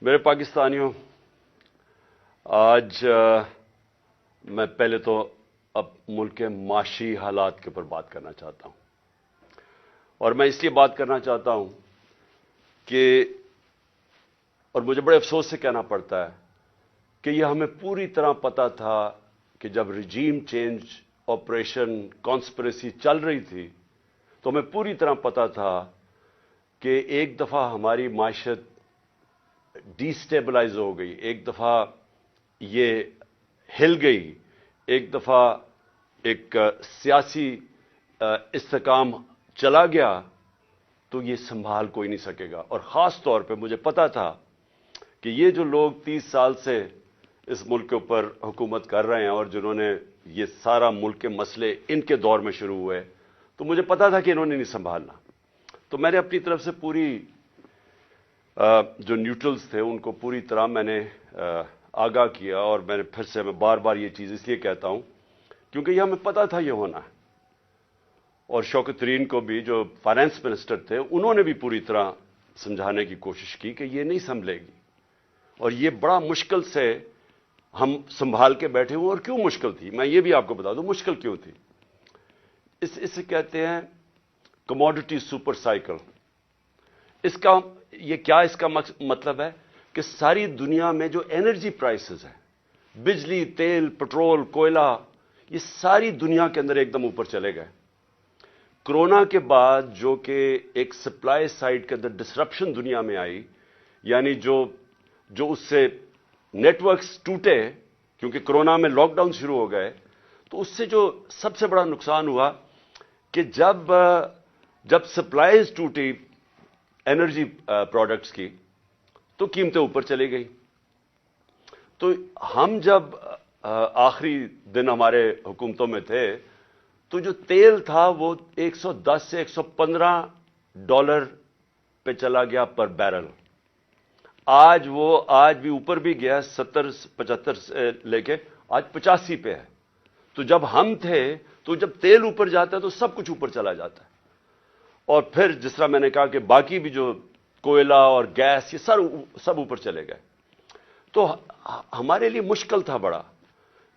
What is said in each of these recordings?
میرے پاکستانیوں، آج میں پہلے تو اب ملک کے معاشی حالات کے اوپر بات کرنا چاہتا ہوں، اور میں اس لیے بات کرنا چاہتا ہوں کہ اور مجھے بڑے افسوس سے کہنا پڑتا ہے کہ یہ ہمیں پوری طرح پتا تھا کہ جب رجیم چینج آپریشن کانسپریسی چل رہی تھی تو ہمیں پوری طرح پتا تھا کہ ایک دفعہ ہماری معیشت ڈی سٹیبلائز ہو گئی، ایک دفعہ یہ ہل گئی، ایک دفعہ ایک سیاسی استحکام چلا گیا تو یہ سنبھال کوئی نہیں سکے گا۔ اور خاص طور پہ مجھے پتا تھا کہ یہ جو لوگ 30 سال سے اس ملک کے اوپر حکومت کر رہے ہیں اور جنہوں نے یہ سارا ملک کے مسئلے ان کے دور میں شروع ہوئے، تو مجھے پتا تھا کہ انہوں نے نہیں سنبھالنا۔ تو میں نے اپنی طرف سے پوری جو نیوٹرلز تھے ان کو پوری طرح میں نے آگاہ کیا، اور میں بار بار یہ چیز اس لیے کہتا ہوں کیونکہ یہ ہمیں پتا تھا یہ ہونا ہے۔ اور شوکت ترین کو بھی، جو فائنانس منسٹر تھے، انہوں نے بھی پوری طرح سمجھانے کی کوشش کی کہ یہ نہیں سنبھلے گی، اور یہ بڑا مشکل سے ہم سنبھال کے بیٹھے ہوئے۔ اور کیوں مشکل تھی میں یہ بھی آپ کو بتا دوں، مشکل کیوں تھی۔ اسے کہتے ہیں کموڈٹی سپر سائیکل۔ اس کا مطلب ہے کہ ساری دنیا میں جو انرجی پرائسز ہیں، بجلی، تیل، پٹرول، کوئلہ، یہ ساری دنیا کے اندر ایک دم اوپر چلے گئے۔ کرونا کے بعد جو کہ ایک سپلائی سائڈ کے اندر ڈسرپشن دنیا میں آئی، یعنی جو اس سے نیٹ ورکس ٹوٹے، کیونکہ کرونا میں لاک ڈاؤن شروع ہو گئے، تو اس سے جو سب سے بڑا نقصان ہوا کہ جب سپلائیز ٹوٹی انرجی پروڈکٹس کی تو قیمتیں اوپر چلی گئی۔ تو ہم جب آخری دن ہمارے حکومتوں میں تھے تو جو تیل تھا وہ 110 سے 115 ڈالر پہ چلا گیا پر بیرل۔ آج بھی اوپر بھی گیا، 70-75 سے لے کے آج 85 پہ ہے۔ تو جب ہم تھے تو جب تیل اوپر جاتا ہے تو سب کچھ اوپر چلا جاتا ہے، اور پھر جس طرح میں نے کہا کہ باقی بھی جو کوئلہ اور گیس، یہ سب اوپر چلے گئے۔ تو ہمارے لیے مشکل تھا بڑا،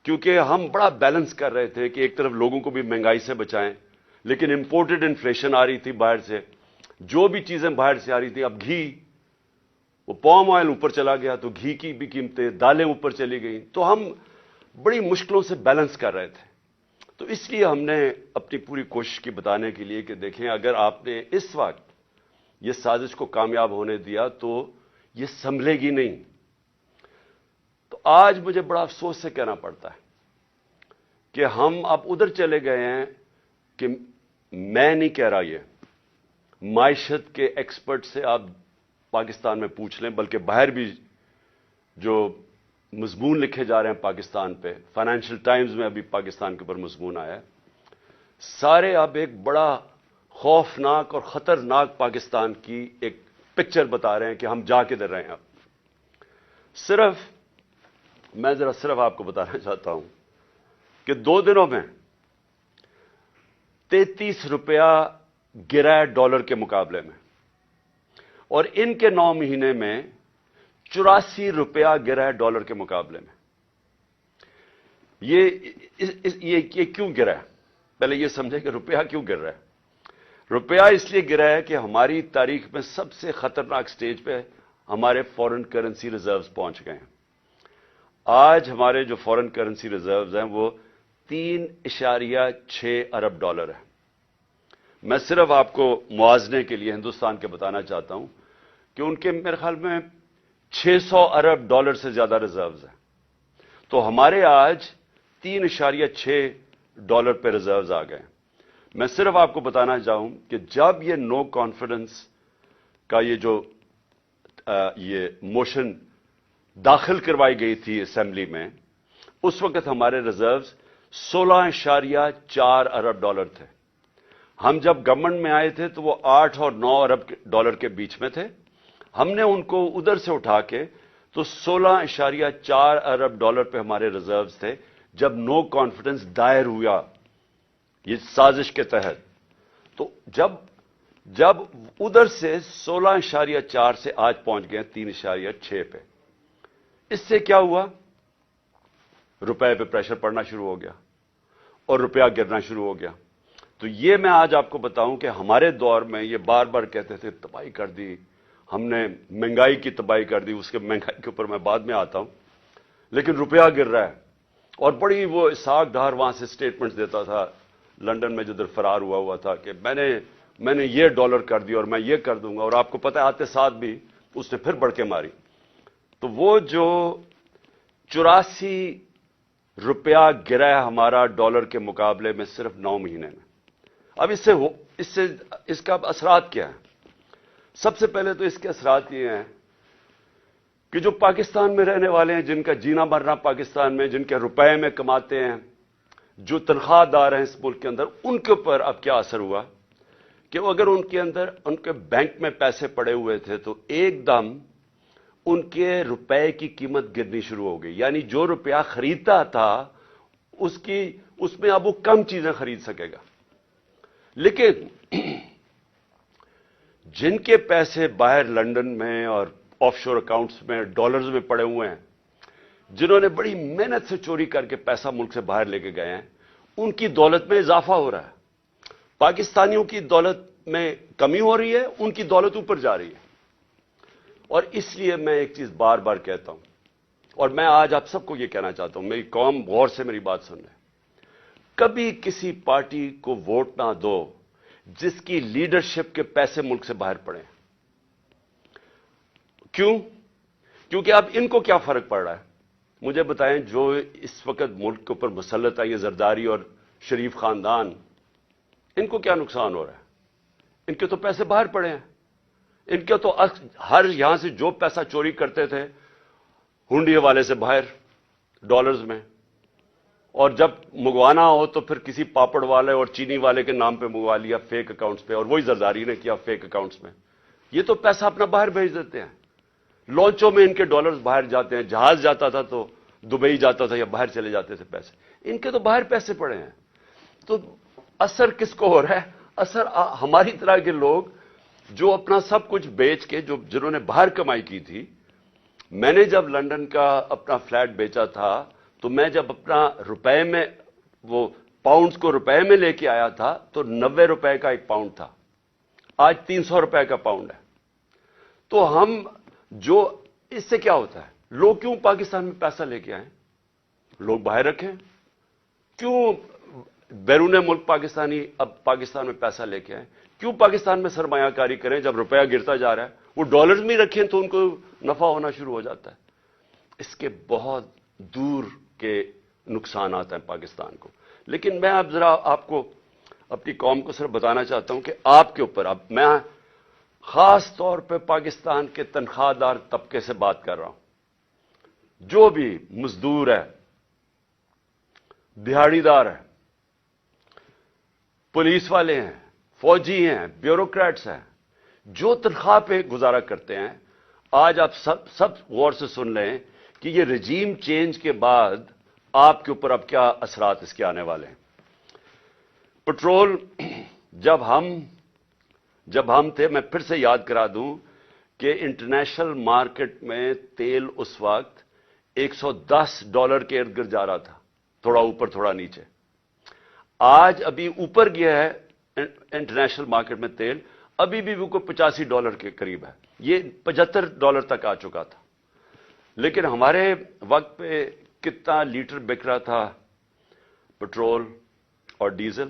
کیونکہ ہم بڑا بیلنس کر رہے تھے کہ ایک طرف لوگوں کو بھی مہنگائی سے بچائیں، لیکن امپورٹڈ انفلیشن آ رہی تھی باہر سے، جو بھی چیزیں باہر سے آ رہی تھی۔ اب گھی، وہ پام آئل اوپر چلا گیا تو گھی کی بھی قیمتیں، دالیں اوپر چلی گئیں، تو ہم بڑی مشکلوں سے بیلنس کر رہے تھے۔ تو اس لیے ہم نے اپنی پوری کوشش کی بتانے کے لیے کہ دیکھیں، اگر آپ نے اس وقت یہ سازش کو کامیاب ہونے دیا تو یہ سنبھلے گی نہیں۔ تو آج مجھے بڑا افسوس سے کہنا پڑتا ہے کہ ہم اب ادھر چلے گئے ہیں کہ میں نہیں کہہ رہا، یہ معیشت کے ایکسپرٹ سے آپ پاکستان میں پوچھ لیں، بلکہ باہر بھی جو مضمون لکھے جا رہے ہیں پاکستان پہ، فائنینشیل ٹائمز میں ابھی پاکستان کے اوپر مضمون آیا ہے، سارے اب ایک بڑا خوفناک اور خطرناک پاکستان کی ایک پکچر بتا رہے ہیں کہ ہم جا کدھر رہے ہیں۔ اب میں صرف آپ کو بتانا چاہتا ہوں کہ 2 دنوں میں 33 روپیہ گرا ہے ڈالر کے مقابلے میں، اور ان کے 9 مہینے میں 84 روپیہ گرا ہے ڈالر کے مقابلے میں۔ یہ کیوں گرا ہے؟ پہلے یہ سمجھے کہ روپیہ کیوں گر رہا ہے۔ روپیہ اس لیے گرا ہے کہ ہماری تاریخ میں سب سے خطرناک سٹیج پہ ہمارے فورن کرنسی ریزروز پہنچ گئے ہیں۔ آج ہمارے جو فورن کرنسی ریزروز ہیں وہ 3.6 ارب ڈالر ہیں۔ میں صرف آپ کو موازنے کے لیے ہندوستان کے بتانا چاہتا ہوں کہ ان کے میرے خیال میں 600 ارب ڈالر سے زیادہ ریزروز ہیں۔ تو ہمارے آج 3.6 ڈالر پہ ریزروز آ گئے۔ میں صرف آپ کو بتانا چاہوں کہ جب یہ نو کانفیڈنس کا یہ موشن داخل کروائی گئی تھی اسمبلی میں، اس وقت ہمارے ریزروز 16.4 ارب ڈالر تھے۔ ہم جب گورنمنٹ میں آئے تھے تو وہ 8 اور 9 ارب ڈالر کے بیچ میں تھے۔ ہم نے ان کو ادھر سے اٹھا کے تو 16.4 ارب ڈالر پہ ہمارے ریزروز تھے جب نو کانفیڈنس دائر ہوا یہ سازش کے تحت۔ تو جب جب ادھر سے 16.4 سے آج پہنچ گئے 3.6 پہ، اس سے کیا ہوا؟ روپے پہ پریشر پڑنا شروع ہو گیا اور روپیہ گرنا شروع ہو گیا. تو یہ میں آج آپ کو بتاؤں کہ ہمارے دور میں یہ بار بار کہتے تھے تباہی کر دی ہم نے، مہنگائی کی تباہی کر دی. اس کے مہنگائی کے اوپر میں بعد میں آتا ہوں، لیکن روپیہ گر رہا ہے. اور بڑی وہ اسحاق ڈار وہاں سے سٹیٹمنٹس دیتا تھا لنڈن میں جدھر فرار ہوا تھا کہ میں نے یہ ڈالر کر دیا اور میں یہ کر دوں گا، اور آپ کو پتہ ہے آتے ساتھ بھی اس نے پھر بڑھ کے ماری. تو وہ جو 84 روپیہ گرا ہے ہمارا ڈالر کے مقابلے میں صرف 9 مہینے میں. اب اس کا اثرات کیا ہے؟ سب سے پہلے تو اس کے اثرات یہ ہیں کہ جو پاکستان میں رہنے والے ہیں، جن کا جینا مرنا پاکستان میں، جن کے روپے میں کماتے ہیں، جو تنخواہ دار ہیں اس ملک کے اندر، ان کے اوپر اب کیا اثر ہوا کہ اگر ان کے بینک میں پیسے پڑے ہوئے تھے تو ایک دم ان کے روپے کی قیمت گرنی شروع ہو گئی. یعنی جو روپیہ خریدتا تھا اس میں اب وہ کم چیزیں خرید سکے گا. لیکن جن کے پیسے باہر لنڈن میں اور آف شور اکاؤنٹس میں ڈالرز میں پڑے ہوئے ہیں، جنہوں نے بڑی محنت سے چوری کر کے پیسہ ملک سے باہر لے کے گئے ہیں، ان کی دولت میں اضافہ ہو رہا ہے. پاکستانیوں کی دولت میں کمی ہو رہی ہے، ان کی دولت اوپر جا رہی ہے. اور اس لیے میں ایک چیز بار بار کہتا ہوں، اور میں آج آپ سب کو یہ کہنا چاہتا ہوں، میری قوم غور سے میری بات سن لے. کبھی کسی پارٹی کو ووٹ نہ دو جس کی لیڈرشپ کے پیسے ملک سے باہر پڑے. کیوں؟ کیونکہ اب ان کو کیا فرق پڑ رہا ہے؟ مجھے بتائیں. جو اس وقت ملک کے اوپر مسلط ہے یہ زرداری اور شریف خاندان، ان کو کیا نقصان ہو رہا ہے؟ ان کے تو پیسے باہر پڑے ہیں. ان کے تو ہر یہاں سے جو پیسہ چوری کرتے تھے ہنڈی والے سے باہر ڈالرز میں، اور جب منگوانا ہو تو پھر کسی پاپڑ والے اور چینی والے کے نام پہ منگوا لیا فیک اکاؤنٹس پہ، اور وہی زرداری نے کیا فیک اکاؤنٹس میں. یہ تو پیسہ اپنا باہر بھیج دیتے ہیں. لانچوں میں ان کے ڈالرز باہر جاتے ہیں. جہاز جاتا تھا تو دبئی جاتا تھا یا باہر چلے جاتے تھے پیسے. ان کے تو باہر پیسے پڑے ہیں. تو اثر کس کو ہو رہا ہے؟ اثر ہماری طرح کے لوگ جو اپنا سب کچھ بیچ کے، جنہوں نے باہر کمائی کی تھی. میں نے جب لنڈن کا اپنا فلیٹ بیچا تھا تو میں جب اپنا روپے میں وہ پاؤنڈز کو روپے میں لے کے آیا تھا تو 90 روپے کا ایک پاؤنڈ تھا. آج 300 روپے کا پاؤنڈ ہے. تو ہم جو اس سے کیا ہوتا ہے؟ لوگ کیوں پاکستان میں پیسہ لے کے آئیں؟ لوگ باہر رکھیں. کیوں بیرون ملک پاکستانی اب پاکستان میں پیسہ لے کے آئیں؟ کیوں پاکستان میں سرمایہ کاری کریں جب روپیہ گرتا جا رہا ہے؟ وہ ڈالرز میں رکھیں تو ان کو نفع ہونا شروع ہو جاتا ہے. اس کے بہت دور کے نقصانات ہیں پاکستان کو. لیکن میں اب ذرا آپ کو اپنی قوم کو صرف بتانا چاہتا ہوں کہ آپ کے اوپر، اب میں خاص طور پہ پاکستان کے تنخواہ دار طبقے سے بات کر رہا ہوں. جو بھی مزدور ہے، دیہڑی دار ہے، پولیس والے ہیں، فوجی ہیں، بیوروکریٹس ہیں، جو تنخواہ پہ گزارا کرتے ہیں، آج آپ سب غور سے سن لیں کہ یہ رجیم چینج کے بعد آپ کے اوپر اب کیا اثرات اس کے آنے والے ہیں. پٹرول جب ہم تھے، میں پھر سے یاد کرا دوں کہ انٹرنیشنل مارکیٹ میں تیل اس وقت $110 کے ارد گرد جا رہا تھا، تھوڑا اوپر تھوڑا نیچے. آج ابھی اوپر گیا ہے انٹرنیشنل مارکیٹ میں تیل، ابھی بھی وہ کوئی $85 کے قریب ہے. یہ $75 تک آ چکا تھا. لیکن ہمارے وقت پہ کتنا لیٹر بک رہا تھا پٹرول اور ڈیزل؟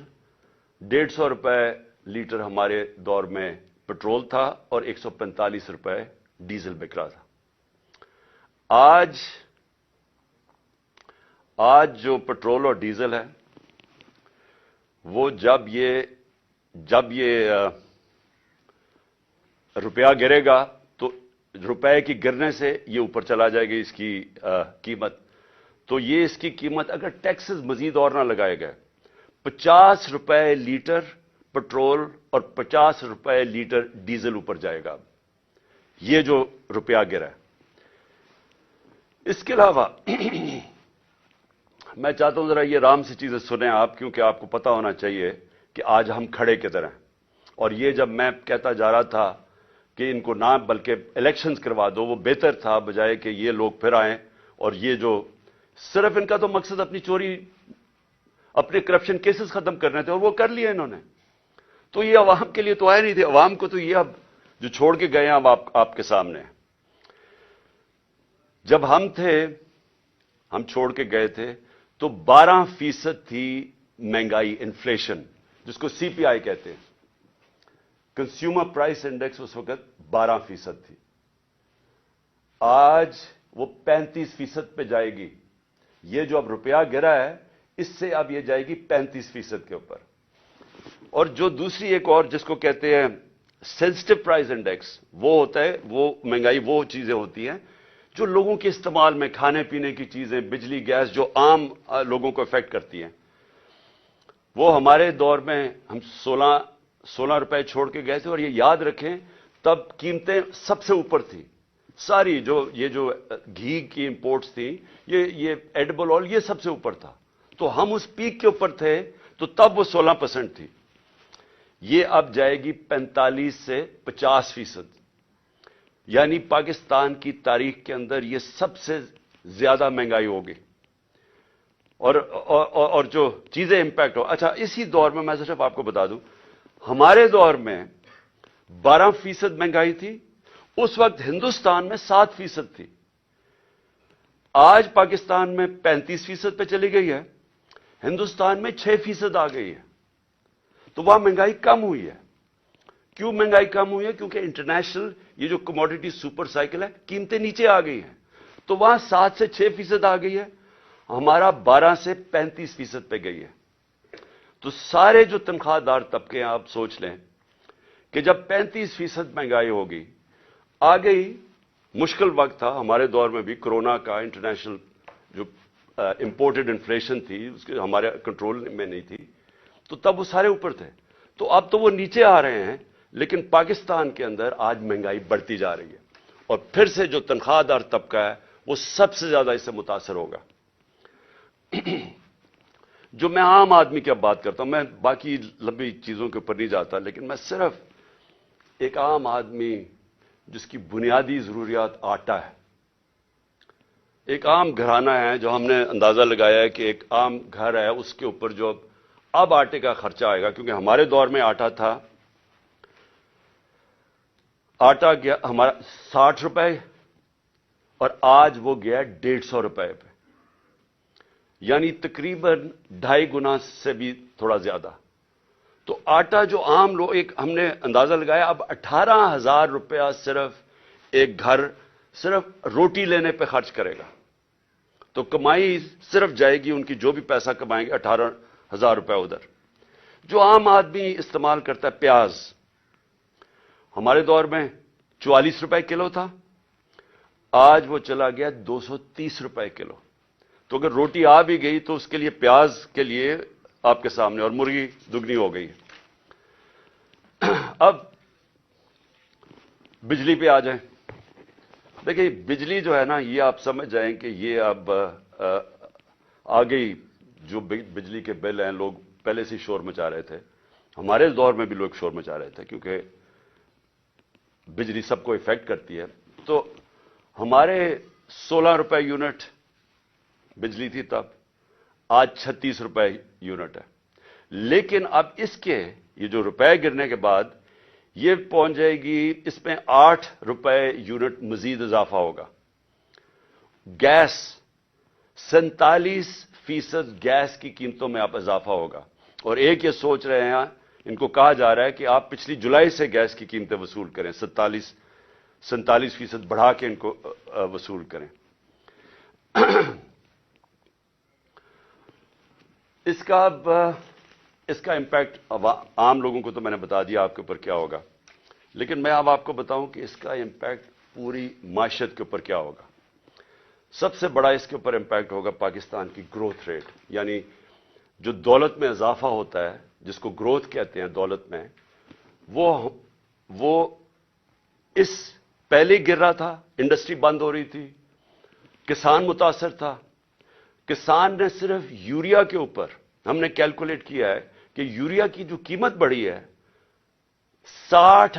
150 روپے لیٹر ہمارے دور میں پٹرول تھا اور 145 روپے ڈیزل بک رہا تھا. آج جو پٹرول اور ڈیزل ہے وہ جب یہ روپیہ گرے گا تو روپے کی گرنے سے یہ اوپر چلا جائے گی اس کی قیمت. تو یہ اس کی قیمت اگر ٹیکسز مزید اور نہ لگائے گئے، 50 روپے لیٹر پٹرول اور 50 روپے لیٹر ڈیزل اوپر جائے گا یہ جو روپیہ گرا ہے. اس کے علاوہ میں چاہتا ہوں ذرا یہ آرام سے چیزیں سنیں آپ، کیونکہ آپ کو پتا ہونا چاہیے کہ آج ہم کھڑے کدھر ہیں. اور یہ جب میں کہتا جا رہا تھا کہ ان کو نہ بلکہ الیکشنز کروا دو، وہ بہتر تھا بجائے کہ یہ لوگ پھر آئیں اور یہ جو صرف ان کا تو مقصد اپنی چوری، اپنے کرپشن کیسز ختم کرنے تھے اور وہ کر لیے انہوں نے. تو یہ عوام کے لیے تو آئے نہیں تھے. عوام کو تو یہ اب جو چھوڑ کے گئے ہیں اب آپ کے سامنے. جب ہم تھے، ہم چھوڑ کے گئے تھے تو 12% تھی مہنگائی، انفلیشن، جس کو سی پی آئی کہتے ہیں. کنزیومر پرائس انڈیکس اس وقت 12% تھی. آج وہ 35% پہ جائے گی. یہ جو اب روپیہ گرا ہے اس سے اب یہ جائے گی 35% کے اوپر. اور جو دوسری ایک اور جس کو کہتے ہیں سینسٹیو پرائس انڈیکس، وہ ہوتا ہے، وہ مہنگائی وہ چیزیں ہوتی ہیں جو لوگوں کے استعمال میں، کھانے پینے کی چیزیں، بجلی، گیس، جو عام لوگوں کو افیکٹ کرتی ہیں. وہ ہمارے دور میں ہم 16 روپے چھوڑ کے گئے تھے. اور یہ یاد رکھیں تب قیمتیں سب سے اوپر تھیں ساری. یہ جو گھی کی امپورٹس تھیں، یہ ایڈیبل آئل، یہ سب سے اوپر تھا. تو ہم اس پیک کے اوپر تھے تو تب وہ 16% تھی. یہ اب جائے گی 45 سے 50%. یعنی پاکستان کی تاریخ کے اندر یہ سب سے زیادہ مہنگائی ہوگی. اور جو چیزیں امپیکٹ ہو. اچھا، اسی دور میں میں صرف آپ کو بتا دوں، ہمارے دور میں 12% مہنگائی تھی. اس وقت ہندوستان میں 7% تھی. آج پاکستان میں 35% پہ چلی گئی ہے، ہندوستان میں 6% آ گئی ہے. تو وہاں مہنگائی کم ہوئی ہے. کیوں مہنگائی کم ہوئی ہے؟ کیونکہ انٹرنیشنل یہ جو کموڈیٹی سپر سائیکل ہے، قیمتیں نیچے آ گئی ہیں. تو وہاں 7 سے 6% آ گئی ہے، ہمارا 12 سے 35% پہ گئی ہے. تو سارے جو تنخواہ دار طبقے ہیں، آپ سوچ لیں کہ جب 35% مہنگائی ہوگی، آ گئی. مشکل وقت تھا ہمارے دور میں بھی، کورونا کا، انٹرنیشنل جو امپورٹڈ انفلیشن تھی اس کے ہمارے کنٹرول میں نہیں تھی. تو تب وہ سارے اوپر تھے. تو اب تو وہ نیچے آ رہے ہیں، لیکن پاکستان کے اندر آج مہنگائی بڑھتی جا رہی ہے. اور پھر سے جو تنخواہ دار طبقہ ہے وہ سب سے زیادہ اس سے متاثر ہوگا. جو میں عام آدمی کی اب بات کرتا ہوں، میں باقی لمبی چیزوں کے اوپر نہیں جاتا، لیکن میں صرف ایک عام آدمی جس کی بنیادی ضروریات آٹا ہے. ایک عام گھرانہ ہے جو ہم نے اندازہ لگایا ہے کہ ایک عام گھر ہے، اس کے اوپر جو اب آٹے کا خرچہ آئے گا، کیونکہ ہمارے دور میں آٹا تھا، آٹا گیا ہمارا 60 روپے اور آج وہ گیا 150 روپے پہ. یعنی تقریباً 2.5 گنا سے بھی تھوڑا زیادہ. تو آٹا جو عام لوگ، ایک ہم نے اندازہ لگایا اب 18,000 روپیہ صرف ایک گھر صرف روٹی لینے پہ خرچ کرے گا. تو کمائی صرف جائے گی ان کی، جو بھی پیسہ کمائیں گے 18,000 روپے ادھر. جو عام آدمی استعمال کرتا ہے پیاز، ہمارے دور میں 44 روپے کلو تھا، آج وہ چلا گیا 230 روپے کلو. تو اگر روٹی آ بھی گئی تو اس کے لیے پیاز کے لیے آپ کے سامنے، اور مرغی دگنی ہو گئی. اب بجلی پہ آ جائیں. دیکھیں بجلی جو ہے نا، یہ آپ سمجھ جائیں کہ یہ اب آ گئی. جو بجلی کے بل ہیں، لوگ پہلے سے شور مچا رہے تھے، ہمارے دور میں بھی لوگ شور مچا رہے تھے کیونکہ بجلی سب کو افیکٹ کرتی ہے. تو ہمارے 16 روپے یونٹ بجلی تھی تب، آج 36 روپے یونٹ ہے. لیکن اب اس کے یہ جو روپے گرنے کے بعد یہ پہنچ جائے گی، اس میں 8 روپے یونٹ مزید اضافہ ہوگا. گیس 47% گیس کی قیمتوں میں اب اضافہ ہوگا. اور ایک یہ سوچ رہے ہیں، ان کو کہا جا رہا ہے کہ آپ پچھلی جولائی سے گیس کی قیمتیں وصول کریں، 47% بڑھا کے ان کو وصول کریں. اس کا امپیکٹ عام لوگوں کو تو میں نے بتا دیا آپ کے اوپر کیا ہوگا، لیکن میں اب آپ کو بتاؤں کہ اس کا امپیکٹ پوری معیشت کے اوپر کیا ہوگا. سب سے بڑا اس کے اوپر امپیکٹ ہوگا پاکستان کی گروتھ ریٹ. یعنی جو دولت میں اضافہ ہوتا ہے، جس کو گروتھ کہتے ہیں دولت میں، وہ اس پہلے گر رہا تھا. انڈسٹری بند ہو رہی تھی، کسان متاثر تھا. کسان نے صرف یوریا کے اوپر، ہم نے کیلکولیٹ کیا ہے کہ یوریا کی جو قیمت بڑھی ہے 60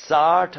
60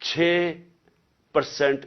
6%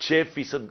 6%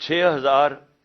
6000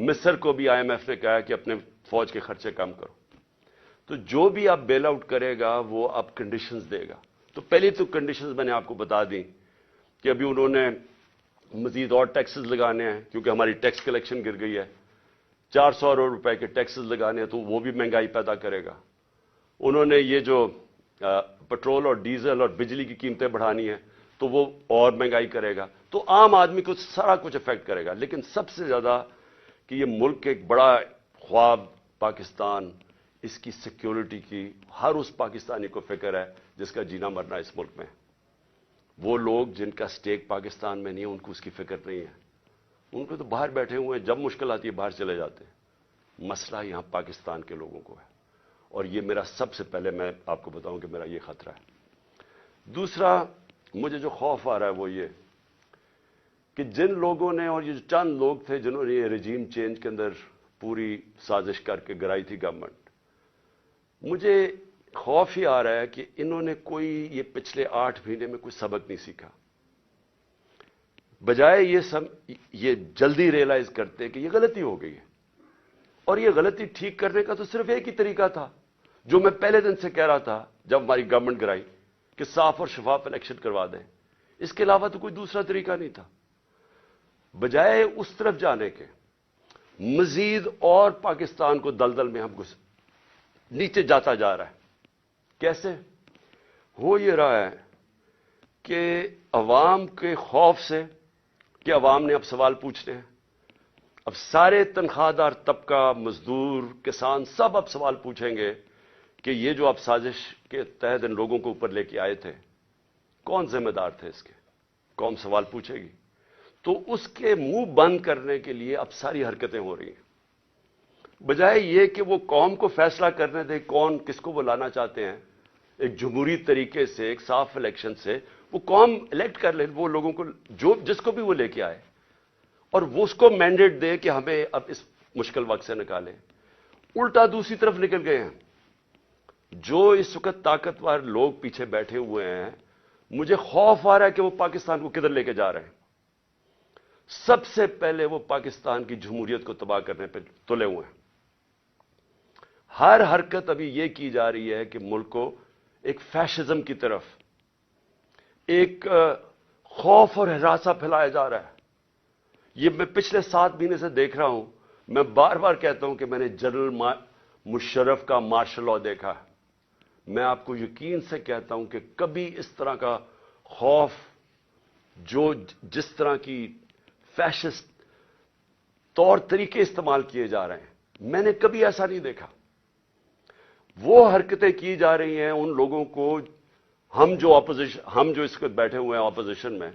مصر کو بھی IMF نے کہا کہ اپنے فوج کے خرچے کم کرو. تو جو بھی آپ بیل آؤٹ کرے گا وہ آپ کنڈیشنز دے گا. تو پہلی تو کنڈیشنز میں نے آپ کو بتا دی کہ ابھی انہوں نے مزید اور ٹیکسز لگانے ہیں کیونکہ ہماری ٹیکس کلیکشن گر گئی ہے. 400 ارب روپے کے ٹیکسز لگانے ہیں تو وہ بھی مہنگائی پیدا کرے گا. انہوں نے یہ جو پٹرول اور ڈیزل اور بجلی کی قیمتیں بڑھانی ہیں تو وہ اور مہنگائی کرے گا. تو عام آدمی کو سارا کچھ افیکٹ کرے گا. لیکن سب سے زیادہ کہ یہ ملک ایک بڑا خواب پاکستان، اس کی سیکیورٹی کی ہر اس پاکستانی کو فکر ہے جس کا جینا مرنا اس ملک میں. وہ لوگ جن کا سٹیک پاکستان میں نہیں ہے ان کو اس کی فکر نہیں ہے. ان کو تو باہر بیٹھے ہوئے ہیں، جب مشکل آتی ہے باہر چلے جاتے ہیں. مسئلہ یہاں پاکستان کے لوگوں کو ہے اور یہ میرا سب سے پہلے میں آپ کو بتاؤں کہ میرا یہ خطرہ ہے. دوسرا مجھے جو خوف آ رہا ہے وہ یہ کہ جن لوگوں نے، اور یہ جو چند لوگ تھے جنہوں نے یہ رجیم چینج کے اندر پوری سازش کر کے گرائی تھی گورنمنٹ، مجھے خوف ہی آ رہا ہے کہ انہوں نے کوئی یہ پچھلے 8 مہینے میں کوئی سبق نہیں سیکھا. بجائے یہ جلدی ریئلائز کرتے کہ یہ غلطی ہو گئی ہے اور یہ غلطی ٹھیک کرنے کا تو صرف ایک ہی طریقہ تھا جو میں پہلے دن سے کہہ رہا تھا جب ہماری گورنمنٹ گرائی کہ صاف اور شفاف الیکشن کروا دیں. اس کے علاوہ تو کوئی دوسرا طریقہ نہیں تھا. بجائے اس طرف جانے کے مزید اور پاکستان کو دلدل میں ہم نیچے جاتا جا رہا ہے. کیسے ہو یہ رہا ہے کہ عوام کے خوف سے کہ عوام نے اب سوال پوچھنے ہیں. اب سارے تنخواہ دار طبقہ، مزدور، کسان سب اب سوال پوچھیں گے کہ یہ جو آپ سازش کے تحت ان لوگوں کو اوپر لے کے آئے تھے کون ذمہ دار تھے اس کے؟ قوم سوال پوچھے گی. تو اس کے منہ بند کرنے کے لیے اب ساری حرکتیں ہو رہی ہیں. بجائے یہ کہ وہ قوم کو فیصلہ کرنے دے کون کس کو وہ لانا چاہتے ہیں، ایک جمہوری طریقے سے، ایک صاف الیکشن سے وہ قوم الیکٹ کر لے وہ لوگوں کو جس کو بھی وہ لے کے آئے اور وہ اس کو مینڈیٹ دے کہ ہمیں اب اس مشکل وقت سے نکالیں. الٹا دوسری طرف نکل گئے ہیں. جو اس وقت طاقتور لوگ پیچھے بیٹھے ہوئے ہیں، مجھے خوف آ رہا ہے کہ وہ پاکستان کو کدھر لے کے جا رہے ہیں. سب سے پہلے وہ پاکستان کی جمہوریت کو تباہ کرنے پہ تلے ہوئے ہیں. ہر حرکت ابھی یہ کی جا رہی ہے کہ ملک کو ایک فیشزم کی طرف، ایک خوف اور ہراساں پھیلایا جا رہا ہے. یہ میں پچھلے 7 مہینے سے دیکھ رہا ہوں. میں بار بار کہتا ہوں کہ میں نے جنرل مشرف کا مارشل لاء دیکھا. میں آپ کو یقین سے کہتا ہوں کہ کبھی اس طرح کا خوف، جو جس طرح کی فیشسٹ طور طریقے استعمال کیے جا رہے ہیں، میں نے کبھی ایسا نہیں دیکھا. وہ حرکتیں کی جا رہی ہیں ان لوگوں کو، ہم جو اس وقت بیٹھے ہوئے ہیں اپوزیشن میں،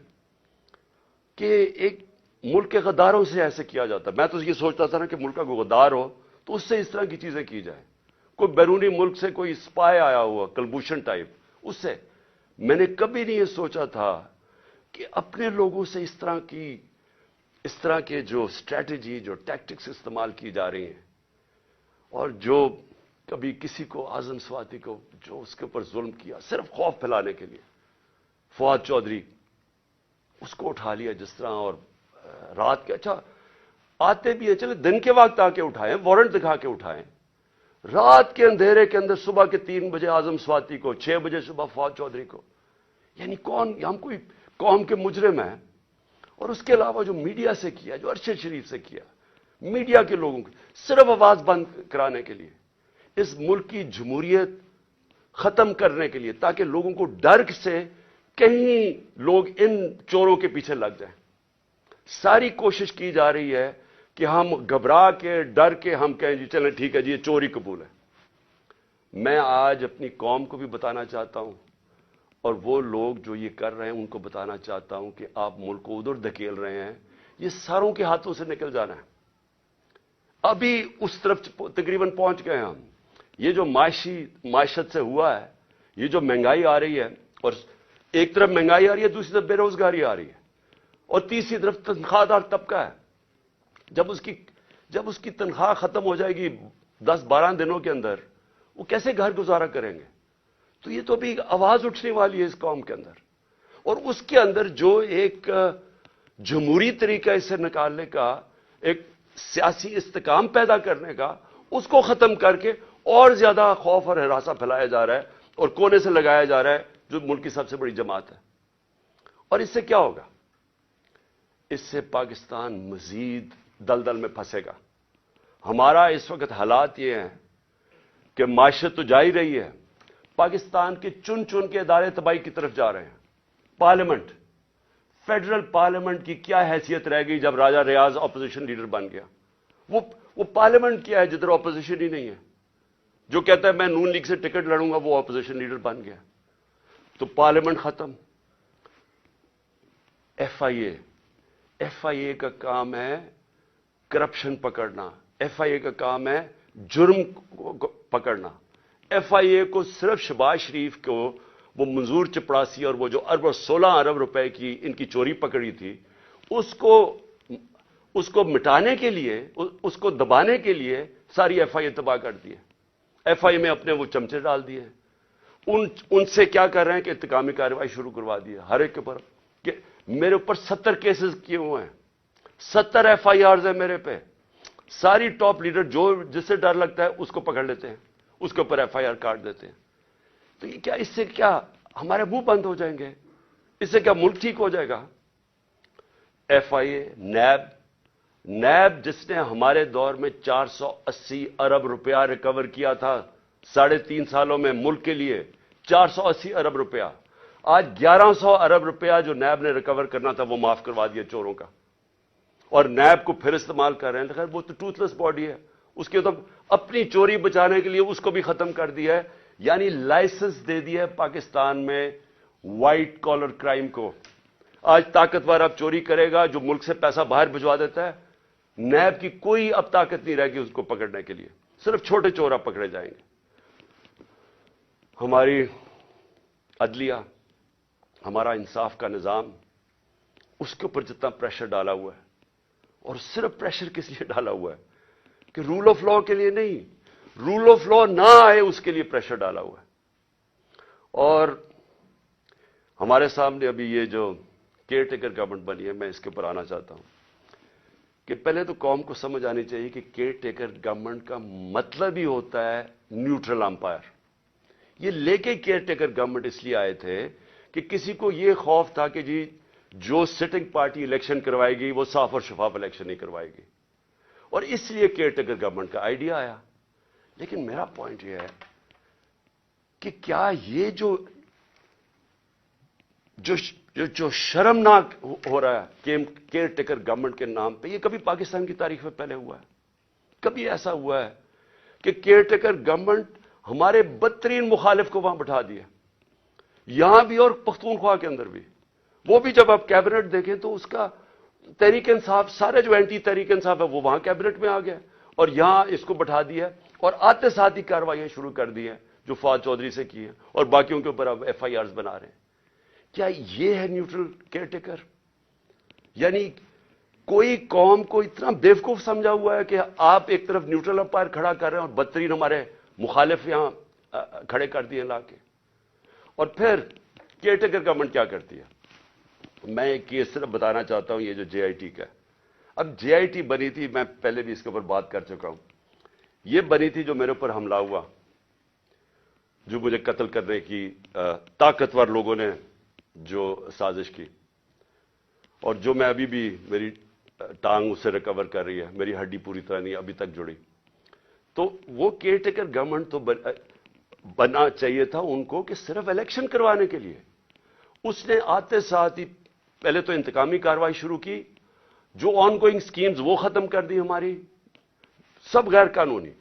کہ ایک ملک کے غداروں سے ایسے کیا جاتا ہے. میں تو یہ سوچتا تھا نا کہ ملک کا کوئی غدار ہو تو اس سے اس طرح کی چیزیں کی جائیں. کوئی بیرونی ملک سے کوئی اسپائے آیا ہوا کلبوشن ٹائپ، اس سے میں نے کبھی نہیں یہ سوچا تھا کہ اپنے لوگوں سے اس طرح کے جو اسٹریٹجی، جو ٹیکٹکس استعمال کی جا رہی ہیں، اور جو کبھی کسی کو اعظم سواتی کو جو اس کے اوپر ظلم کیا صرف خوف پھیلانے کے لیے، فواد چودھری اس کو اٹھا لیا جس طرح، اور رات کے اچھا آتے بھی ہیں، چلے دن کے وقت آ کے اٹھائیں، وارنٹ دکھا کے اٹھائیں. رات کے اندھیرے کے اندر صبح کے 3 بجے اعظم سواتی کو، 6 بجے صبح فواد چودھری کو. یعنی کون؟ ہم کوئی قوم کے مجرم ہیں. اور اس کے علاوہ جو میڈیا سے کیا، جو ارشد شریف سے کیا، میڈیا کے لوگوں کی صرف آواز بند کرانے کے لیے، اس ملک کی جمہوریت ختم کرنے کے لیے، تاکہ لوگوں کو ڈر سے کہیں لوگ ان چوروں کے پیچھے لگ جائیں. ساری کوشش کی جا رہی ہے کہ ہم گھبرا کے، ڈر کے ہم کہیں جی چلیں ٹھیک ہے جی یہ چوری قبول ہے. میں آج اپنی قوم کو بھی بتانا چاہتا ہوں اور وہ لوگ جو یہ کر رہے ہیں ان کو بتانا چاہتا ہوں کہ آپ ملک کو ادھر دھکیل رہے ہیں، یہ ساروں کے ہاتھوں سے نکل جانا ہے. ابھی اس طرف تقریباً پہنچ گئے ہم. یہ جو معیشت سے ہوا ہے، یہ جو مہنگائی آ رہی ہے، اور ایک طرف مہنگائی آ رہی ہے، دوسری طرف بے روزگاری آ رہی ہے، اور تیسری طرف تنخواہ دار طبقہ ہے. جب اس کی تنخواہ ختم ہو جائے گی 10-12 دنوں کے اندر، وہ کیسے گھر گزارا کریں گے؟ تو یہ تو ابھی آواز اٹھنے والی ہے اس قوم کے اندر. اور اس کے اندر جو ایک جمہوری طریقہ اسے نکالنے کا ایک سیاسی استحکام پیدا کرنے کا، اس کو ختم کر کے اور زیادہ خوف اور ہراساں پھیلایا جا رہا ہے اور کونے سے لگایا جا رہا ہے جو ملک کی سب سے بڑی جماعت ہے. اور اس سے کیا ہوگا؟ اس سے پاکستان مزید دلدل میں پھنسے گا. ہمارا اس وقت حالات یہ ہیں کہ معیشت تو جا ہی رہی ہے، پاکستان کے چن چن کے ادارے تباہی کی طرف جا رہے ہیں. پارلیمنٹ، فیڈرل پارلیمنٹ کی کیا حیثیت رہ گئی جب راجہ ریاض اپوزیشن لیڈر بن گیا؟ وہ پارلیمنٹ کیا ہے جدھر اپوزیشن ہی نہیں ہے؟ جو کہتا ہے میں نون لیگ سے ٹکٹ لڑوں گا وہ اپوزیشن لیڈر بن گیا. تو پارلیمنٹ ختم. ایف آئی اے کا کام ہے کرپشن پکڑنا، ایف آئی اے کا کام ہے جرم کو پکڑنا. ایف آئی اے کو صرف شہباز شریف کو وہ منظور چپڑاسی اور وہ جو 16 ارب روپے کی ان کی چوری پکڑی تھی، اس کو مٹانے کے لیے، اس کو دبانے کے لیے ساری ایف آئی اے تباہ کر دی ہے. ایف آئی اے میں اپنے وہ چمچے ڈال دیے. ان سے کیا کر رہے ہیں کہ انتقامی کارروائی شروع کروا دی ہے ہر ایک کے اوپر. کہ میرے اوپر 70 کیسز کیے ہوئے ہیں، 70 ایف آئی آرز ہیں میرے پہ. ساری ٹاپ لیڈر جس سے ڈر لگتا ہے اس کو پکڑ لیتے ہیں، اس کے اوپر ایف آئی آر کاٹ دیتے ہیں. تو یہ کیا، اس سے کیا ہمارے منہ بند ہو جائیں گے؟ اس سے کیا ملک ٹھیک ہو جائے گا؟ ایف آئی اے، نیب جس نے ہمارے دور میں 480 ارب روپیہ ریکور کیا تھا 3.5 سالوں میں ملک کے لیے، 480 ارب روپیہ، آج 1100 ارب روپیہ جو نیب نے ریکور کرنا تھا وہ معاف کروا دیا چوروں کا. اور نیب کو پھر استعمال کر رہے ہیں. خیر وہ تو ٹوتھ لیس باڈی ہے، اس کے تو اپنی چوری بچانے کے لیے اس کو بھی ختم کر دیا ہے. یعنی لائسنس دے دیا ہے پاکستان میں وائٹ کالر کرائم کو. آج طاقتور اب چوری کرے گا جو ملک سے پیسہ باہر بھجوا دیتا ہے. نیب کی کوئی اب طاقت نہیں رہے گی اس کو پکڑنے کے لیے، صرف چھوٹے چور اب پکڑے جائیں گے. ہماری عدلیہ، ہمارا انصاف کا نظام، اس کے اوپر جتنا پریشر ڈالا ہوا ہے، اور صرف پریشر کس لیے ڈالا ہوا ہے کہ رول آف لا کے لیے نہیں، رول آف لا نہ آئے اس کے لیے پریشر ڈالا ہوا ہے. اور ہمارے سامنے ابھی یہ جو کیئر ٹیکر گورنمنٹ بنی ہے، میں اس کے اوپر آنا چاہتا ہوں کہ پہلے تو قوم کو سمجھ آنی چاہیے کہ کیئر ٹیکر گورنمنٹ کا مطلب ہی ہوتا ہے نیوٹرل امپائر. یہ لے کے کیئر ٹیکر گورنمنٹ اس لیے آئے تھے کہ کسی کو یہ خوف تھا کہ جی جو سٹنگ پارٹی الیکشن کروائے گی وہ صاف اور شفاف الیکشن نہیں کروائے گی، اور اس لیے کیئر ٹیکر گورنمنٹ کا آئیڈیا آیا. لیکن میرا پوائنٹ یہ ہے کہ کیا یہ جو شرمناک ہو رہا ہے کیئر ٹیکر گورنمنٹ کے نام پہ، یہ کبھی پاکستان کی تاریخ میں پہلے ہوا ہے؟ کبھی ایسا ہوا ہے کہ کیئر ٹیکر گورنمنٹ ہمارے بدترین مخالف کو وہاں بٹھا دیا، یہاں بھی اور پختونخوا کے اندر بھی؟ وہ بھی جب آپ کیبنٹ دیکھیں تو اس کا تحریک انصاف، سارے جو اینٹی تحریک انصاف ہے وہ وہاں کیبنٹ میں آ گیا، اور یہاں اس کو بٹھا دیا اور آتے ساتھ ہی کارروائیاں شروع کر دی ہیں جو فواد چودھری سے کی ہیں، اور باقیوں کے اوپر اب ایف آئی آرز بنا رہے ہیں. کیا یہ ہے نیوٹرل کیئر ٹیکر؟ یعنی کوئی قوم کو اتنا بیوقوف سمجھا ہوا ہے کہ آپ ایک طرف نیوٹرل امپائر کھڑا کر رہے ہیں اور بدترین ہمارے مخالف یہاں کھڑے کر دیے لا کے. اور پھر کیئر ٹیکر گورنمنٹ کیا کرتی ہے؟ میں ایک کیس صرف بتانا چاہتا ہوں، یہ جو جے آئی ٹی کا ہے. اب جے آئی ٹی بنی تھی، میں پہلے بھی اس کے اوپر بات کر چکا ہوں. یہ بنی تھی جو میرے اوپر حملہ ہوا، جو مجھے قتل کرنے کی طاقتور لوگوں نے جو سازش کی، اور جو میں ابھی بھی میری ٹانگ اس سے ریکور کر رہی ہے، میری ہڈی پوری طرح نہیں ابھی تک جڑی. تو وہ کیئر ٹیکر گورنمنٹ تو بننا چاہیے تھا ان کو کہ صرف الیکشن کروانے کے لیے. اس نے آتے ساتھ ہی پہلے تو انتقامی کارروائی شروع کی، جو آن گوئنگ سکیمز وہ ختم کر دی ہماری، سب غیر قانونی.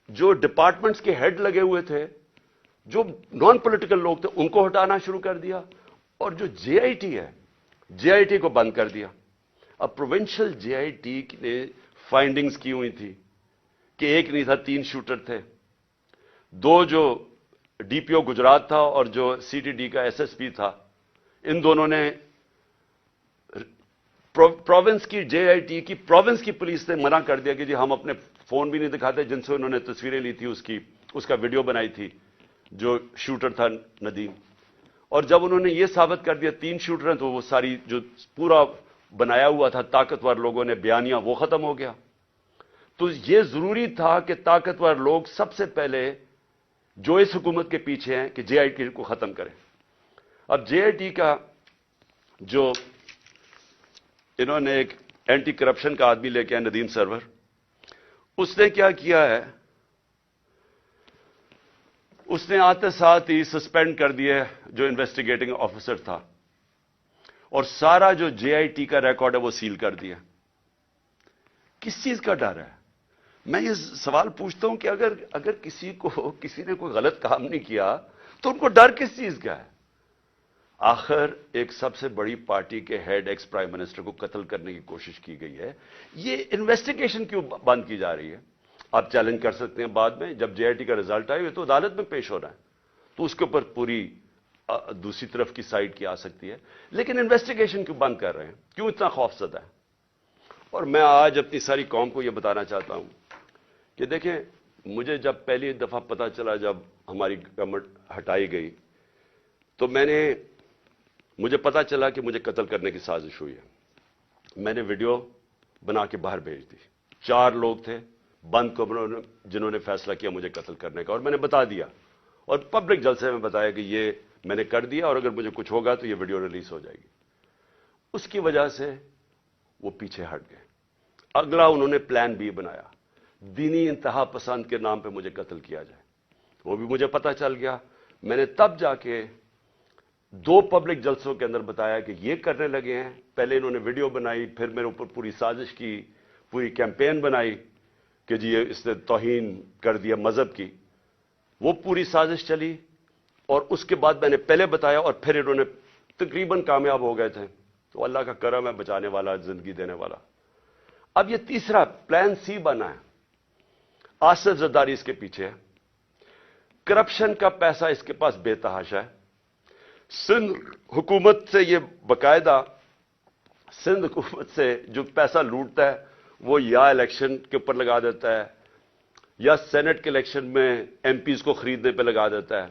جو ڈپارٹمنٹس کے ہیڈ لگے ہوئے تھے، جو نان پولیٹیکل لوگ تھے، ان کو ہٹانا شروع کر دیا. اور جو جے آئی ٹی ہے، جے آئی ٹی کو بند کر دیا. اب پروونشل جے آئی ٹی نے فائنڈنگز کی ہوئی تھی کہ ایک نہیں تھا، 3 شوٹر تھے. 2 جو ڈی پی او گجرات تھا اور جو سی ٹی ڈی کا ایس ایس پی تھا، ان دونوں نے پروونس کی جے آئی ٹی کی پروونس کی پولیس نے منع کر دیا کہ جی ہم اپنے فون بھی نہیں دکھاتے جن سے انہوں نے تصویریں لی تھی، اس کا ویڈیو بنائی تھی جو شوٹر تھا ندیم. اور جب انہوں نے یہ ثابت کر دیا 3 شوٹر ہیں، تو وہ ساری جو پورا بنایا ہوا تھا طاقتور لوگوں نے بیانیاں، وہ ختم ہو گیا. تو یہ ضروری تھا کہ طاقتور لوگ سب سے پہلے جو اس حکومت کے پیچھے ہیں کہ جے آئی ٹی کو ختم کریں. اب جے آئی ٹی کا جو انہوں نے ایک اینٹی کرپشن کا آدمی لے کے آئے ندیم سرور، اس نے کیا کیا ہے، اس نے آتے ساتھ ہی سسپینڈ کر دیا جو انویسٹیگیٹنگ آفیسر تھا، اور سارا جو جے آئی ٹی کا ریکارڈ ہے وہ سیل کر دیا. کس چیز کا ڈر ہے؟ میں یہ سوال پوچھتا ہوں کہ اگر کسی نے کوئی غلط کام نہیں کیا تو ان کو ڈر کس چیز کا ہے؟ آخر ایک سب سے بڑی پارٹی کے ہیڈ ایکس پرائم منسٹر کو قتل کرنے کی کوشش کی گئی ہے. یہ انویسٹیگیشن کیوں بند کی جا رہی ہے؟ آپ چیلنج کر سکتے ہیں بعد میں، جب جے آئی ٹی کا رزلٹ آئے تو عدالت میں پیش ہو رہا ہے، تو اس کے اوپر پوری دوسری طرف کی سائڈ کی آ سکتی ہے. لیکن انویسٹیگیشن کیوں بند کر رہے ہیں؟ کیوں اتنا خوف زدہ ہے؟ اور میں آج اپنی ساری قوم کو یہ بتانا چاہتا ہوں کہ دیکھیں، مجھے جب پہلی دفعہ پتا چلا جب ہماری گورنمنٹ ہٹائی گئی، تو مجھے پتا چلا کہ مجھے قتل کرنے کی سازش ہوئی ہے. میں نے ویڈیو بنا کے باہر بھیج دی. 4 لوگ تھے بند کمروں میں جنہوں نے فیصلہ کیا مجھے قتل کرنے کا، اور میں نے بتا دیا، اور پبلک جلسے میں بتایا کہ یہ میں نے کر دیا، اور اگر مجھے کچھ ہوگا تو یہ ویڈیو ریلیز ہو جائے گی. اس کی وجہ سے وہ پیچھے ہٹ گئے. اگلا انہوں نے پلان بی بنایا، دینی انتہا پسند کے نام پہ مجھے قتل کیا جائے. وہ بھی مجھے پتا چل گیا. میں نے تب جا کے 2 پبلک جلسوں کے اندر بتایا کہ یہ کرنے لگے ہیں. پہلے انہوں نے ویڈیو بنائی، پھر میرے اوپر پوری سازش کی، پوری کیمپین بنائی کہ جی اس نے توہین کر دیا مذہب کی. وہ پوری سازش چلی، اور اس کے بعد میں نے پہلے بتایا، اور پھر انہوں نے تقریباً کامیاب ہو گئے تھے. تو اللہ کا کرم ہے، بچانے والا، زندگی دینے والا. اب یہ تیسرا پلان سی بنا ہے. آصف زرداری اس کے پیچھے ہے. کرپشن کا پیسہ اس کے پاس بے تحاشا ہے. سندھ حکومت سے یہ باقاعدہ، سندھ حکومت سے جو پیسہ لوٹتا ہے وہ یا الیکشن کے اوپر لگا دیتا ہے، یا سینٹ کے الیکشن میں ایم پیز کو خریدنے پہ لگا دیتا ہے.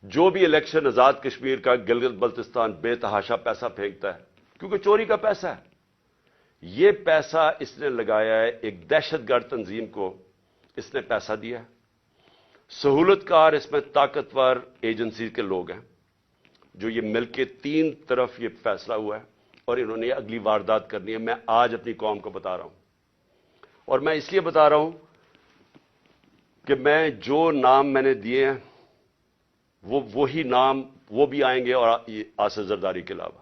جو بھی الیکشن آزاد کشمیر کا، گلگت بلتستان، بے تحاشا پیسہ پھینکتا ہے، کیونکہ چوری کا پیسہ ہے. یہ پیسہ اس نے لگایا ہے ایک دہشت گرد تنظیم کو، اس نے پیسہ دیا ہے. سہولت کار اس میں طاقتور ایجنسی کے لوگ ہیں جو یہ مل کے 3 طرف یہ فیصلہ ہوا ہے، اور انہوں نے اگلی واردات کرنی ہے. میں آج اپنی قوم کو بتا رہا ہوں، اور میں اس لیے بتا رہا ہوں کہ میں جو نام میں نے دیے ہیں وہی نام وہ بھی آئیں گے، اور آصف زرداری کے علاوہ.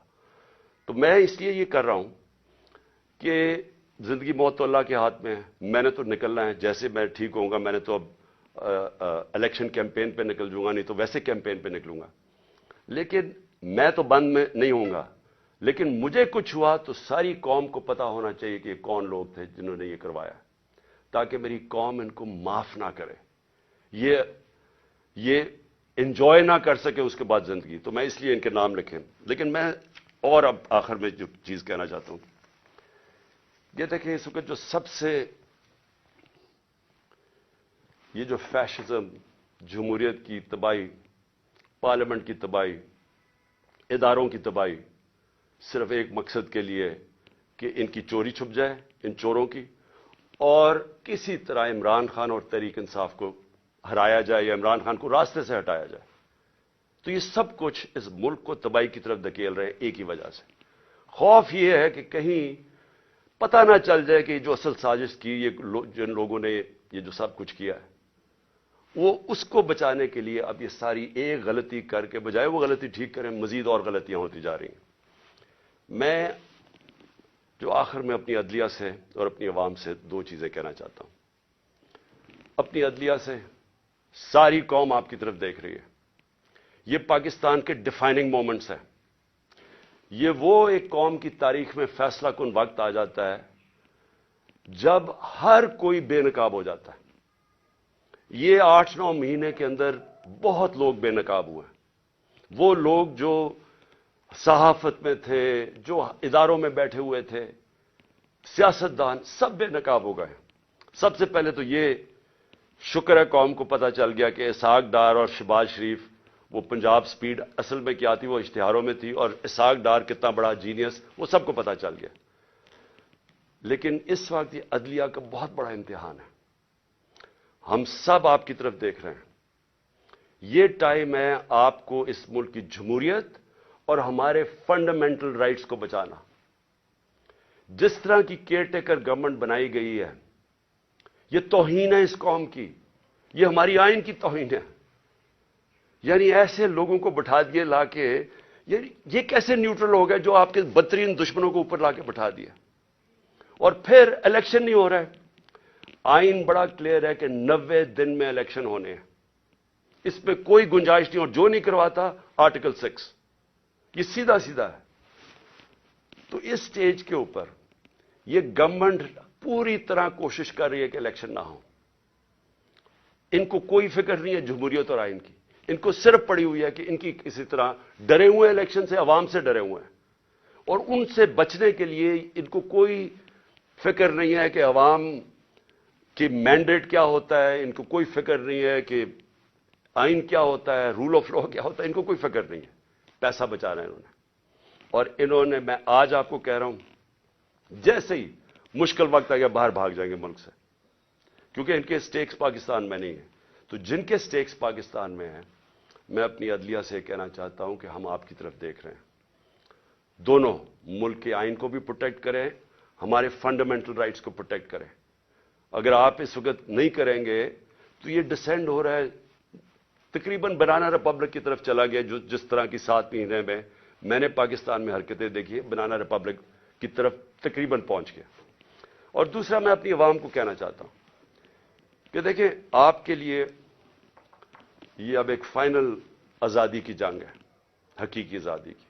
تو میں اس لیے یہ کر رہا ہوں کہ زندگی موت تو اللہ کے ہاتھ میں ہے. میں نے تو نکلنا ہے، جیسے میں ٹھیک ہوں گا. میں نے تو اب الیکشن کیمپین پہ نکل جوں گا، نہیں تو ویسے کیمپین پہ نکلوں گا. لیکن میں تو بند میں نہیں ہوں گا. لیکن مجھے کچھ ہوا تو ساری قوم کو پتا ہونا چاہیے کہ کون لوگ تھے جنہوں نے یہ کروایا، تاکہ میری قوم ان کو معاف نہ کرے، یہ انجوائے نہ کر سکے اس کے بعد زندگی. تو میں اس لیے ان کے نام لکھیں. لیکن میں اور اب آخر میں جو چیز کہنا چاہتا ہوں، یہ دیکھیں، اس وقت جو سب سے یہ جو فیشزم، جمہوریت کی تباہی، پارلیمنٹ کی تباہی، اداروں کی تباہی، صرف ایک مقصد کے لیے کہ ان کی چوری چھپ جائے، ان چوروں کی، اور کسی طرح عمران خان اور تحریک انصاف کو ہرایا جائے یا عمران خان کو راستے سے ہٹایا جائے. تو یہ سب کچھ اس ملک کو تباہی کی طرف دھکیل رہے ہیں ایک ہی وجہ سے. خوف یہ ہے کہ کہیں پتہ نہ چل جائے کہ جو اصل سازش کی، یہ جن لوگوں نے یہ جو سب کچھ کیا ہے، وہ اس کو بچانے کے لیے اب یہ ساری ایک غلطی کر کے بجائے وہ غلطی ٹھیک کریں، مزید اور غلطیاں ہوتی جا رہی ہیں. میں جو آخر میں اپنی عدلیہ سے اور اپنی عوام سے 2 چیزیں کہنا چاہتا ہوں. اپنی عدلیہ سے، ساری قوم آپ کی طرف دیکھ رہی ہے. یہ پاکستان کے ڈیفائننگ مومنٹس ہیں. یہ وہ ایک قوم کی تاریخ میں فیصلہ کن وقت آ جاتا ہے جب ہر کوئی بے نقاب ہو جاتا ہے. یہ 8-9 مہینے کے اندر بہت لوگ بے نقاب ہوئے ہیں. وہ لوگ جو صحافت میں تھے، جو اداروں میں بیٹھے ہوئے تھے، سیاستدان، سب بے نقاب ہو گئے. سب سے پہلے تو یہ شکر ہے قوم کو پتہ چل گیا کہ اسحاق ڈار اور شہباز شریف وہ پنجاب سپیڈ اصل میں کیا تھی وہ اشتہاروں میں تھی، اور اسحاق ڈار کتنا بڑا جینیس وہ سب کو پتا چل گیا. لیکن اس وقت یہ عدلیہ کا بہت بڑا امتحان ہے. ہم سب آپ کی طرف دیکھ رہے ہیں. یہ ٹائم ہے آپ کو اس ملک کی جمہوریت اور ہمارے فنڈامنٹل رائٹس کو بچانا. جس طرح کی کیئر ٹیکر گورنمنٹ بنائی گئی ہے یہ توہین ہے اس قوم کی، یہ ہماری آئین کی توہین ہے. یعنی ایسے لوگوں کو بٹھا دیے لا کے، یہ کیسے نیوٹرل ہو گئے جو آپ کے بدترین دشمنوں کو اوپر لا کے بٹھا دیا، اور پھر الیکشن نہیں ہو رہا ہے. آئین بڑا کلیئر ہے کہ 90 دن میں الیکشن ہونے ہیں، اس پہ کوئی گنجائش نہیں، اور جو نہیں کرواتا آرٹیکل 6، یہ سیدھا سیدھا ہے. تو اس سٹیج کے اوپر یہ گورنمنٹ پوری طرح کوشش کر رہی ہے کہ الیکشن نہ ہو. ان کو کوئی فکر نہیں ہے جمہوریت اور آئین کی، ان کو صرف پڑی ہوئی ہے کہ ان کی کسی طرح ڈرے ہوئے ہیں الیکشن سے، عوام سے ڈرے ہوئے ہیں، اور ان سے بچنے کے لیے ان کو کوئی فکر نہیں ہے کہ عوام کی مینڈیٹ کیا ہوتا ہے، ان کو کوئی فکر نہیں ہے کہ آئین کیا ہوتا ہے، رول آف لا کیا ہوتا ہے، ان کو کوئی فکر نہیں ہے. پیسہ بچا رہے ہیں انہوں نے. اور انہوں نے، میں آج آپ کو کہہ رہا ہوں، جیسے ہی مشکل وقت آ گیا باہر بھاگ جائیں گے ملک سے، کیونکہ ان کے سٹیکس پاکستان میں نہیں ہیں. تو جن کے سٹیکس پاکستان میں ہیں، میں اپنی عدلیہ سے کہنا چاہتا ہوں کہ ہم آپ کی طرف دیکھ رہے ہیں. دونوں ملک کے آئین کو بھی پروٹیکٹ کریں، ہمارے فنڈامنٹل رائٹس کو پروٹیکٹ کریں. اگر آپ اس وقت نہیں کریں گے تو یہ ڈسینڈ ہو رہا ہے، تقریباً بنانا ریپبلک کی طرف چلا گیا. جو جس طرح کی 7 مہینے میں نے پاکستان میں حرکتیں دیکھی، بنانا ریپبلک کی طرف تقریباً پہنچ گیا. اور دوسرا میں اپنی عوام کو کہنا چاہتا ہوں کہ دیکھیں، آپ کے لیے یہ اب ایک فائنل آزادی کی جنگ ہے، حقیقی آزادی کی.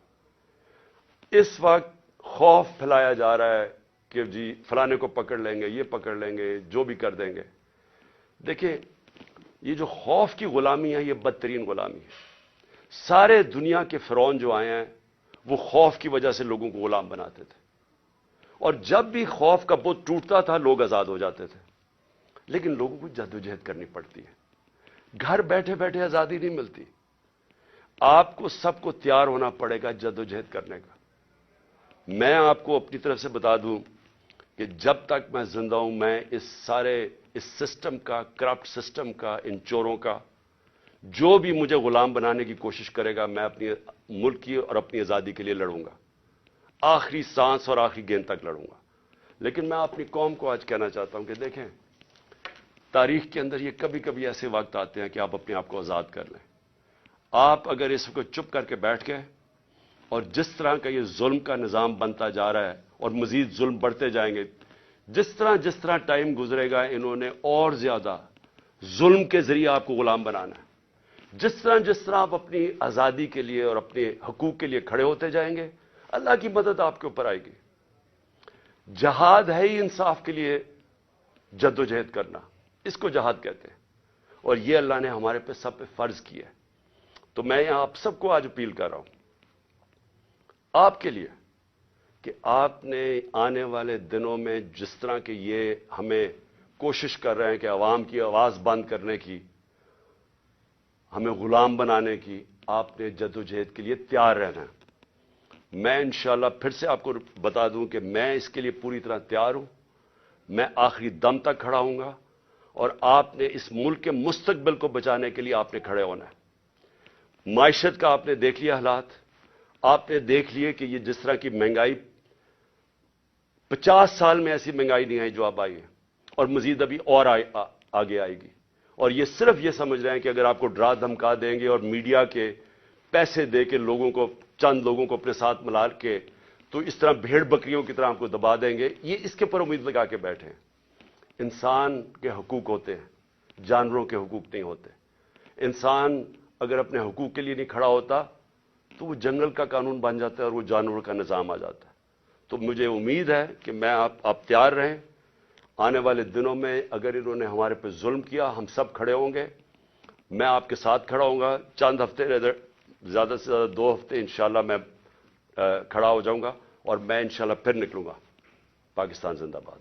اس وقت خوف پھیلایا جا رہا ہے کہ جی فلانے کو پکڑ لیں گے، یہ پکڑ لیں گے، جو بھی کر دیں گے. دیکھیں، یہ جو خوف کی غلامی ہے یہ بدترین غلامی ہے. سارے دنیا کے فرعون جو آئے ہیں وہ خوف کی وجہ سے لوگوں کو غلام بناتے تھے، اور جب بھی خوف کا بت ٹوٹتا تھا لوگ آزاد ہو جاتے تھے. لیکن لوگوں کو جدوجہد کرنی پڑتی ہے، گھر بیٹھے بیٹھے آزادی نہیں ملتی. آپ کو سب کو تیار ہونا پڑے گا جدوجہد کرنے کا. میں آپ کو اپنی طرف سے بتا دوں کہ جب تک میں زندہ ہوں، میں اس سسٹم کا، کرپٹ سسٹم کا، ان چوروں کا، جو بھی مجھے غلام بنانے کی کوشش کرے گا، میں اپنی ملک کی اور اپنی آزادی کے لیے لڑوں گا، آخری سانس اور آخری گیند تک لڑوں گا. لیکن میں اپنی قوم کو آج کہنا چاہتا ہوں کہ دیکھیں، تاریخ کے اندر یہ کبھی کبھی ایسے وقت آتے ہیں کہ آپ اپنے آپ کو آزاد کر لیں. آپ اگر اس کو چپ کر کے بیٹھ گئے، اور جس طرح کا یہ ظلم کا نظام بنتا جا رہا ہے اور مزید ظلم بڑھتے جائیں گے، جس طرح ٹائم گزرے گا انہوں نے اور زیادہ ظلم کے ذریعے آپ کو غلام بنانا ہے. جس طرح آپ اپنی آزادی کے لیے اور اپنے حقوق کے لیے کھڑے ہوتے جائیں گے، اللہ کی مدد آپ کے اوپر آئے گی. جہاد ہے ہی انصاف کے لیے جدوجہد کرنا، اس کو جہاد کہتے ہیں، اور یہ اللہ نے ہمارے پہ سب پہ فرض کیا ہے. تو میں آپ سب کو آج اپیل کر رہا ہوں آپ کے لیے کہ آپ نے آنے والے دنوں میں جس طرح کہ یہ ہمیں کوشش کر رہے ہیں کہ عوام کی آواز بند کرنے کی، ہمیں غلام بنانے کی، آپ نے جدوجہد کے لیے تیار رہنا ہے. میں انشاءاللہ پھر سے آپ کو بتا دوں کہ میں اس کے لیے پوری طرح تیار ہوں. میں آخری دم تک کھڑا ہوں گا، اور آپ نے اس ملک کے مستقبل کو بچانے کے لیے آپ نے کھڑے ہونا ہے. معیشت کا آپ نے دیکھ لیا حالات، آپ نے دیکھ لیے کہ یہ جس طرح کی مہنگائی 50 سال میں ایسی مہنگائی نہیں آئی جو اب آئی ہے، اور مزید ابھی اور آگے آئے گی. اور یہ صرف یہ سمجھ رہے ہیں کہ اگر آپ کو ڈرا دھمکا دیں گے اور میڈیا کے پیسے دے کے چند لوگوں کو اپنے ساتھ ملا کے تو اس طرح بھیڑ بکریوں کی طرح آپ کو دبا دیں گے، یہ اس کے پر امید لگا کے بیٹھے ہیں. انسان کے حقوق ہوتے ہیں، جانوروں کے حقوق نہیں ہوتے. انسان اگر اپنے حقوق کے لیے نہیں کھڑا ہوتا تو وہ جنگل کا قانون بن جاتا ہے اور وہ جانوروں کا نظام آ جاتا ہے. تو مجھے امید ہے کہ میں آپ تیار رہیں. آنے والے دنوں میں اگر انہوں نے ہمارے پہ ظلم کیا، ہم سب کھڑے ہوں گے. میں آپ کے ساتھ کھڑا ہوں گا. چند ہفتے، زیادہ سے زیادہ 2 ہفتے انشاءاللہ میں کھڑا ہو جاؤں گا، اور میں انشاءاللہ پھر نکلوں گا. پاکستان زندہ باد.